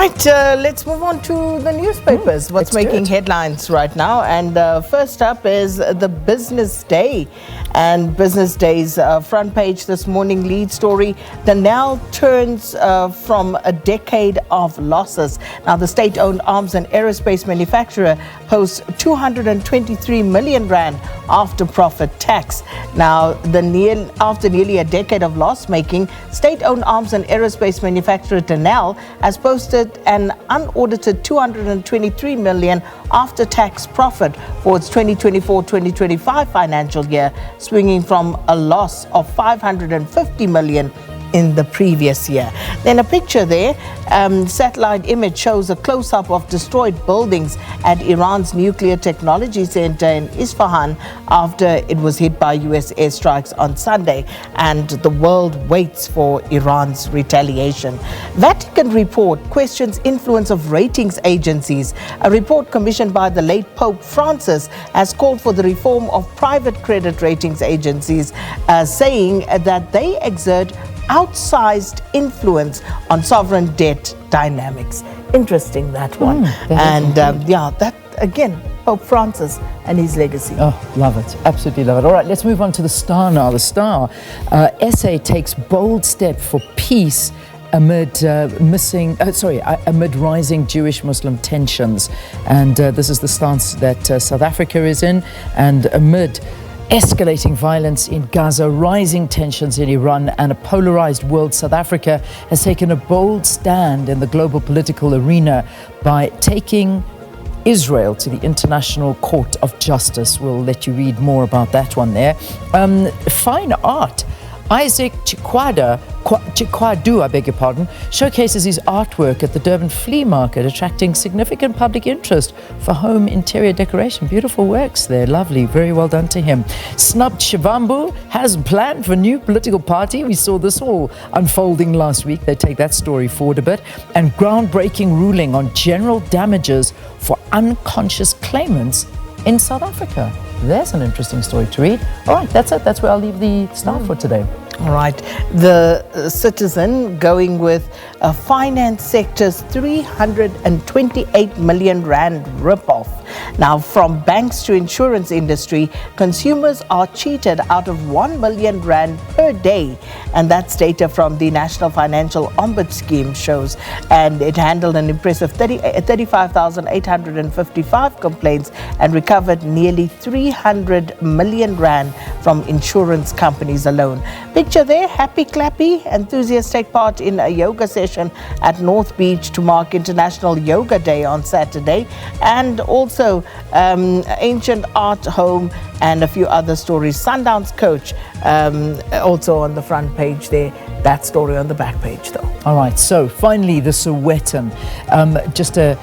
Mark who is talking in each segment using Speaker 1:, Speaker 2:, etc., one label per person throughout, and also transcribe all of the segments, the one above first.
Speaker 1: right, let's move on to the newspapers. What's making headlines right now? And first up is the Business Day. And Business Day's front page this morning lead story, the Nel turns from a decade of losses. Now, the state-owned arms and aerospace manufacturer posts 223 million rand after profit tax. Now, after nearly a decade of loss-making, state-owned arms and aerospace manufacturer Nel has posted an unaudited 223 million after-tax profit for its 2024-2025 financial year, swinging from a loss of 550 million in the previous year. Then a picture there, satellite image shows a close-up of destroyed buildings at Iran's nuclear technology center in Isfahan after it was hit by US airstrikes on Sunday, and the world waits for Iran's retaliation. Vatican report questions influence of ratings agencies. A report commissioned by the late Pope Francis has called for the reform of private credit ratings agencies, saying that they exert outsized influence on sovereign debt dynamics. Interesting, that one. That again, Pope Francis and his legacy.
Speaker 2: Oh, love it. Absolutely love it. All right, let's move on to the Star now. The Star, SA takes bold step for peace amid amid rising Jewish-Muslim tensions. And this is the stance that South Africa is in, and amid escalating violence in Gaza, rising tensions in Iran, and a polarized world, South Africa has taken a bold stand in the global political arena by taking Israel to the International Court of Justice. We'll let you read more about that one there. Fine art. Isaac Chikwadu, I beg your pardon, showcases his artwork at the Durban Flea Market, attracting significant public interest for home interior decoration. Beautiful works there, lovely, very well done to him. Snubbed Shivambu has planned for a new political party. We saw this all unfolding last week. They take that story forward a bit. And groundbreaking ruling on general damages for unconscious claimants in South Africa. There's an interesting story to read. All right, that's it. That's where I'll leave the Star for today.
Speaker 1: All right. The Citizen going with a finance sector's 328 million rand ripoff. Now, from banks to insurance industry, consumers are cheated out of 1 million rand per day. And that's data from the National Financial Ombud Scheme shows. And it handled an impressive 35,855 complaints and recovered nearly 300 million rand from insurance companies alone. Picture there, happy clappy enthusiasts take part in a yoga session at North Beach to mark International Yoga Day on Saturday, and also ancient art home and a few other stories. Sundown's coach also on the front page there. That story on the back page though.
Speaker 2: All right, so finally the Sowetan. Just a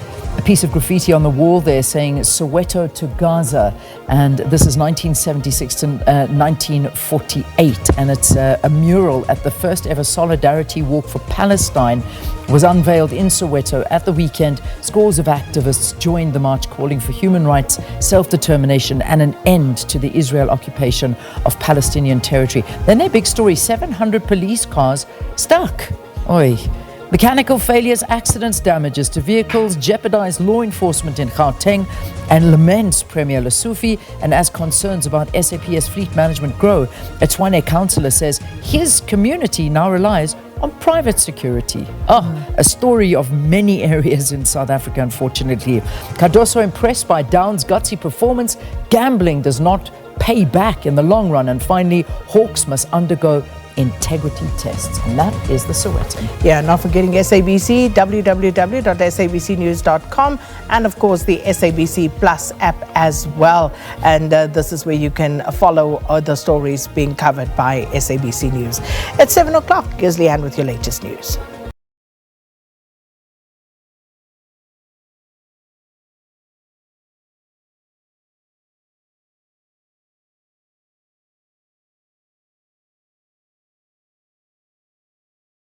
Speaker 2: piece of graffiti on the wall there saying Soweto to Gaza, and this is 1976 to 1948, and it's a mural at the first ever Solidarity Walk for Palestine was unveiled in Soweto at the weekend. Scores of activists joined the march calling for human rights, self-determination and an end to the Israel occupation of Palestinian territory. Then their big story, 700 police cars stuck. Oi. Mechanical failures, accidents, damages to vehicles jeopardize law enforcement in Gauteng, and laments Premier Lesufi. And as concerns about SAP's fleet management grow, a Tshwane councillor says his community now relies on private security. A story of many areas in South Africa, unfortunately. Cardoso impressed by Down's gutsy performance. Gambling does not pay back in the long run. And finally, Hawks must undergo integrity tests, and that is the Sowetan.
Speaker 1: Yeah, not forgetting SABC, www.sabcnews.com, and of course the SABC Plus app as well. And this is where you can follow the stories being covered by SABC News. At 7 o'clock, here's Leanne with your latest news.